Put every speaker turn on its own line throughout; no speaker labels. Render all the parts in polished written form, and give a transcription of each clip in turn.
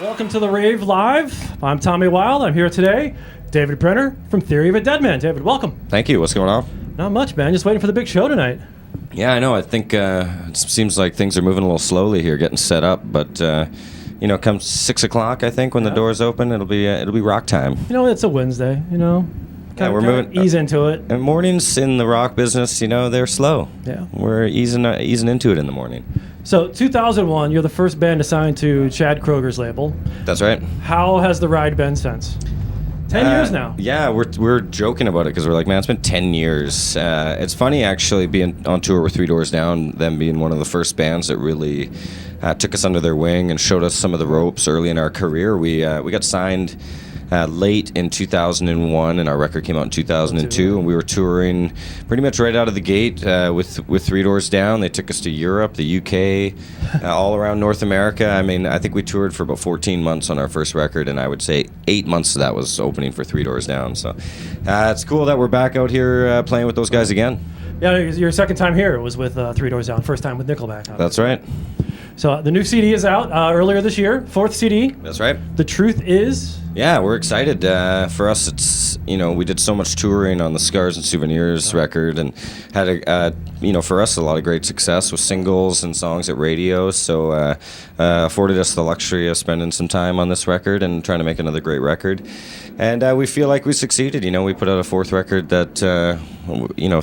Welcome to the Rave Live. I'm Tommy Wild. I'm here today. David Brenner from Theory of a Deadman. David, welcome.
Thank you. What's going on?
Not much, man. Just waiting for the big show tonight.
Yeah, I know. I think it seems like things are moving a little slowly here, getting set up. But come 6 o'clock, I think, when the doors open, it'll be rock time.
You know, it's a Wednesday.
Yeah, we're moving.
Ease into it.
And mornings in the rock business, they're slow.
Yeah,
we're easing into it in the morning.
So, 2001, you're the first band to sign to Chad Kroger's label.
That's right.
How has the ride been since? 10 years now.
Yeah, we're joking about it because we're like, man, it's been 10 years. It's funny, actually, being on tour with Three Doors Down, them being one of the first bands that really took us under their wing and showed us some of the ropes early in our career. We got signed late in 2001, and our record came out in 2002, and we were touring pretty much right out of the gate with Three Doors Down. They took us to Europe, the UK, all around North America. I mean, I think we toured for about 14 months on our first record, and I would say 8 months of that was opening for Three Doors Down. So it's cool that we're back out here playing with those guys again.
Yeah, your second time here was with Three Doors Down, first time with Nickelback. Obviously.
That's right.
So the new CD is out earlier this year, fourth CD.
That's right.
The Truth Is.
Yeah, we're excited. For us, it's, we did so much touring on the Scars and Souvenirs record and had, for us, a lot of great success with singles and songs at radio. So afforded us the luxury of spending some time on this record and trying to make another great record. And we feel like we succeeded. We put out a fourth record that,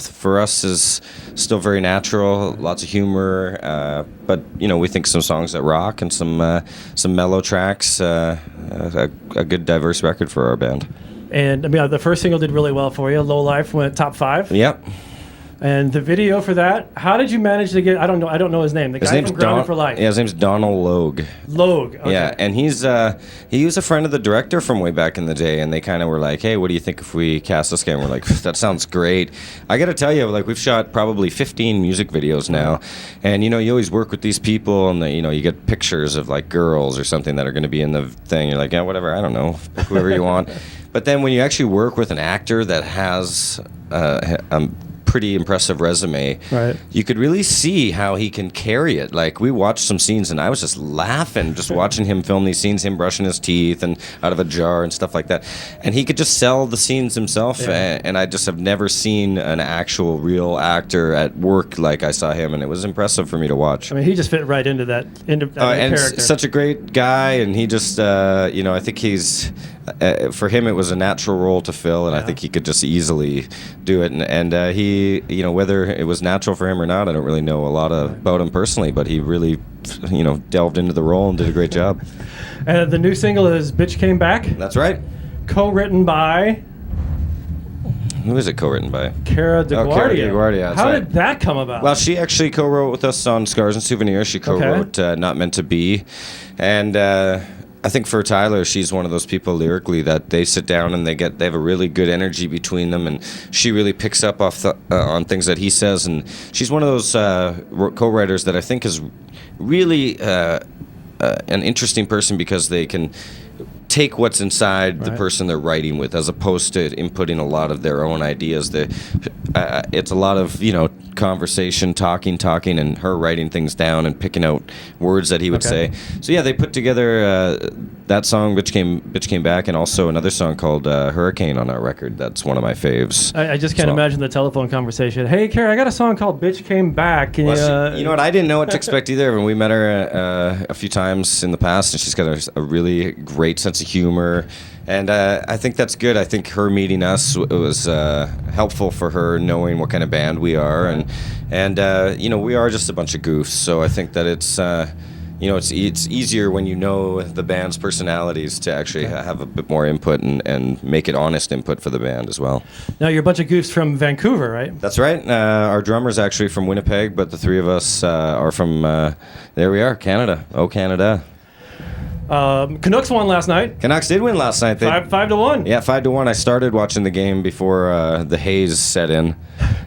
for us is still very natural, lots of humor, but, we think some songs that rock and some mellow tracks, a good diverse record for our band.
And the first single did really well for you. Low Life went top 5.
Yep.
And the video for that, how did you manage to get? I don't know his name. The guy from Grounded for Life.
Yeah, his name's Donald Logue.
Logue. Okay.
Yeah, and he was a friend of the director from way back in the day, and they kind of were like, "Hey, what do you think if we cast this guy?" And we're like, "That sounds great." I got to tell you, we've shot probably 15 music videos now, and you always work with these people, and you get pictures of like girls or something that are going to be in the thing. You're like, yeah, whatever. I don't know, pick whoever you want. But then when you actually work with an actor that has pretty impressive resume,
right,
you could really see how he can carry it. Like, we watched some scenes and I was just laughing just watching him film these scenes, him brushing his teeth and out of a jar and stuff like that, and he could just sell the scenes himself.
Yeah.
And I just have never seen an actual real actor at work like I saw him, and it was impressive for me to watch.
He just fit right into that
and
character.
Such a great guy, and he just I think he's for him it was a natural role to fill, and I think he could just easily do it, and he, whether it was natural for him or not, I don't really know a lot about him personally, but he really, delved into the role and did a great job.
The new single is Bitch Came Back.
That's right.
Co-written by...
Who is it co-written by?
Cara DeGuardia.
Cara DeGuardia,
How did that come about?
Well, she actually co-wrote with us on Scars and Souvenirs. She co-wrote Not Meant to Be, and I think for Tyler, she's one of those people lyrically that they sit down and they have a really good energy between them, and she really picks up on things that he says, and she's one of those co-writers that I think is really an interesting person because they can take what's inside the person they're writing with, as opposed to inputting a lot of their own ideas. It's a lot of conversation, talking, and her writing things down and picking out words that he would say. So yeah, they put together that song, Bitch Came Back, and also another song called Hurricane on our record. That's one of my faves.
I just can't imagine the telephone conversation. Hey, Cara, I got a song called Bitch Came Back. Can
you know what? I didn't know what to expect either. When we met her a few times in the past, and she's got a really great sense of humor, and I think that's good. I think her meeting us was helpful for her knowing what kind of band we are, and we are just a bunch of goofs. So I think that it's it's easier when you know the band's personalities to actually have a bit more input and make it honest input for the band as well.
Now, you're a bunch of goofs from Vancouver, right?
That's right. Our drummer's actually from Winnipeg, but the three of us are from, there we are, Canada. Oh, Canada.
Canucks won last night.
Canucks did win last night.
5-1.
Yeah, 5-1. I started watching the game before the haze set in,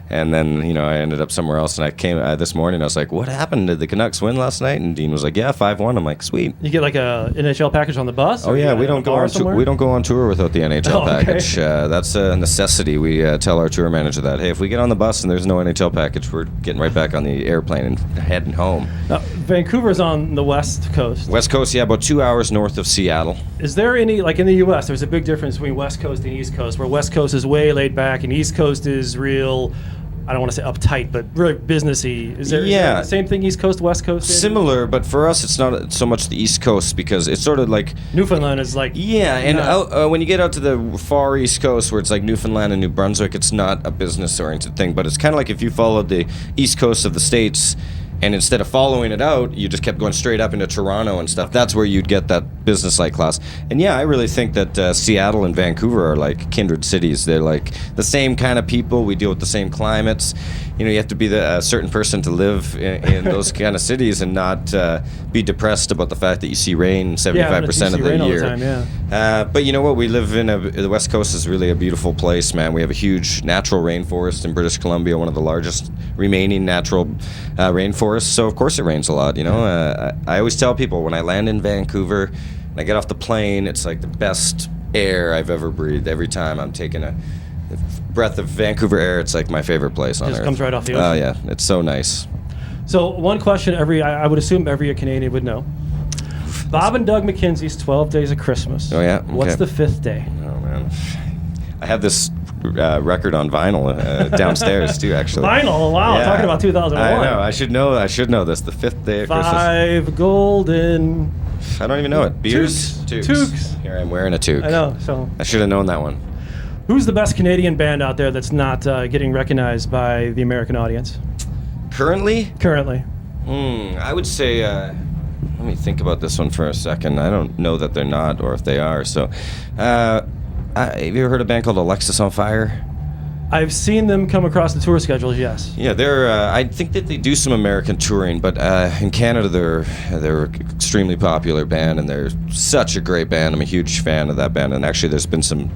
And then, I ended up somewhere else, and I came this morning. I was like, "What happened? Did the Canucks win last night?" And Dean was like, "Yeah, 5-1." I'm like, "Sweet."
You get like a NHL package on the bus?
Oh yeah, we don't go on tour without the NHL package. That's a necessity. We tell our tour manager that, hey, if we get on the bus and there's no NHL package, we're getting right back on the airplane and heading home.
Now, Vancouver's on the West Coast.
West Coast, yeah, about 2 hours north of Seattle.
Is there any, like in the U.S., there's a big difference between West Coast and East Coast, where West Coast is way laid back and East Coast is real, I don't want to say uptight, but really businessy. Is there the same thing East Coast, West Coast?
Similar, but for us it's not so much the East Coast, because it's sort of like...
Newfoundland is like...
Yeah, and when you get out to the far East Coast, where it's like Newfoundland and New Brunswick, it's not a business-oriented thing, but it's kind of like if you followed the East Coast of the States, and instead of following it out, you just kept going straight up into Toronto and stuff. That's where you'd get that business-like class. And yeah, I really think that Seattle and Vancouver are like kindred cities. They're like the same kind of people. We deal with the same climates. You have to be a certain person to live in those kind of cities and not be depressed about the fact that you see rain 75% of the year.
All the time,
but you know what? We live in the West Coast is really a beautiful place, man. We have a huge natural rainforest in British Columbia, one of the largest remaining natural rainforests. So of course it rains a lot. I always tell people when I land in Vancouver and I get off the plane, it's like the best air I've ever breathed. Every time I'm taking a breath of Vancouver air, it's like my favorite place on earth.
It just comes right off the ocean.
Oh yeah, it's so nice.
So one question I would assume every Canadian would know. Bob and Doug McKenzie's 12 Days of Christmas.
Oh yeah. Okay.
What's the fifth day?
Oh man, I have this record on vinyl downstairs too, actually.
Vinyl? Wow,
yeah.
Talking about 2001.
I know. I should know this. The fifth day of Christmas.
5 golden.
I don't even know it. Beers.
Toques.
Here I'm wearing a toque.
I know. So
I should have known that one.
Who's the best Canadian band out there that's not getting recognized by the American audience?
Currently? I would say. Let me think about this one for a second. I don't know that they're not, or if they are. So, have you ever heard of a band called Alexis on Fire?
I've seen them come across the tour schedules, yes.
Yeah, they're. I think that they do some American touring, but in Canada they're an extremely popular band, and they're such a great band. I'm a huge fan of that band, and actually there's been some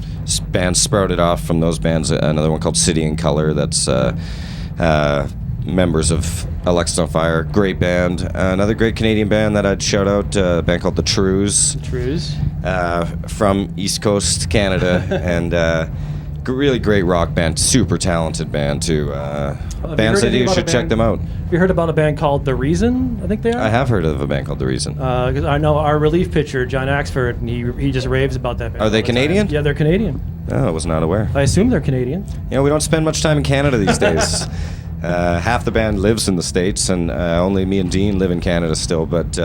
bands sprouted off from those bands. Another one called City in Color that's members of Alexis on Fire. Great band. Another great Canadian band that I'd shout out, a band called The Trues. From East Coast Canada, and really great rock band, super talented band too. Bands that you should check them out.
Have you heard about a band called The Reason? I think they are.
I have heard of a band called The Reason.
Because I know our relief pitcher, John Axford, and he just raves about that band.
Are they Canadian?
Yeah, they're Canadian.
Oh, I was not aware.
I assume they're Canadian.
We don't spend much time in Canada these days. Half the band lives in the States, and only me and Dean live in Canada still. But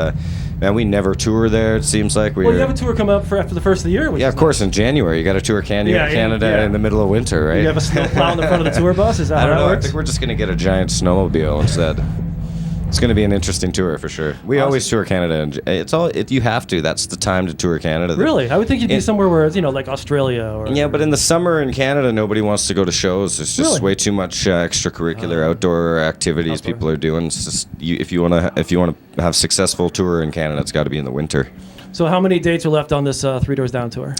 man, we never tour there. It seems like
you have a tour come up after the first of the year.
Yeah, of course. In January, you got to tour Canada in the middle of winter, right?
You have a snowplow in the front of the tour bus. Is that how that works?
I think we're just gonna get a giant snowmobile instead. It's going to be an interesting tour for sure. We always tour Canada, and you have to. That's the time to tour Canada.
Really? I would think you'd be somewhere where it's, like Australia or...
Yeah, but in the summer in Canada, nobody wants to go to shows. There's just way too much extracurricular outdoor activities people are doing. It's just, if you want to have a successful tour in Canada, it's got to be in the winter.
So how many dates are left on this Three Doors Down tour?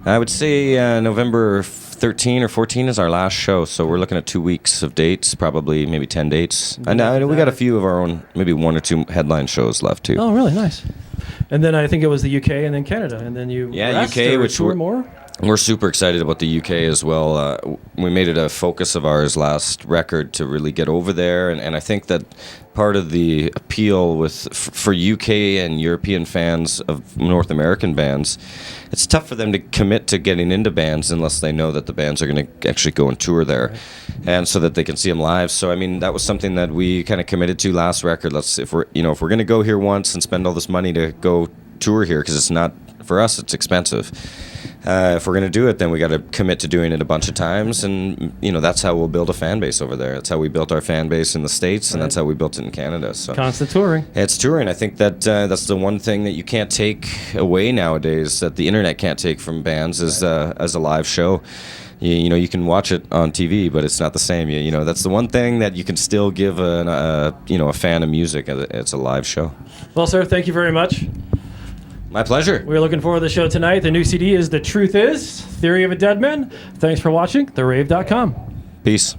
I would say November 13 or 14 is our last show, so we're looking at 2 weeks of dates, probably maybe 10 dates. And we got a few of our own, maybe 1 or 2 headline shows left too.
Oh, really? Nice. And then I think it was the UK and then Canada, and then you
UK, which
tour more?
We're super excited about the UK as well. We made it a focus of ours last record to really get over there, and I think that part of the appeal for UK and European fans of North American bands, it's tough for them to commit to getting into bands unless they know that the bands are going to actually go and tour there, right. And so that they can see them live. So I mean, that was something that we kind of committed to last record. If we're going to go here once and spend all this money to go tour here, because it's not, for us, it's expensive. If we're going to do it, then we got to commit to doing it a bunch of times, and that's how we'll build a fan base over there. That's how we built our fan base in the States, and that's how we built it in Canada. So
constant touring.
It's touring. I think that that's the one thing that you can't take away nowadays, that the internet can't take from bands, is as a live show. You can watch it on TV, but it's not the same. That's the one thing that you can still give a fan of music. It's a live show.
Well, sir, thank you very much.
My pleasure.
We're looking forward to the show tonight. The new CD is The Truth Is, Theory of a Deadman. Thanks for watching, therave.com.
Peace.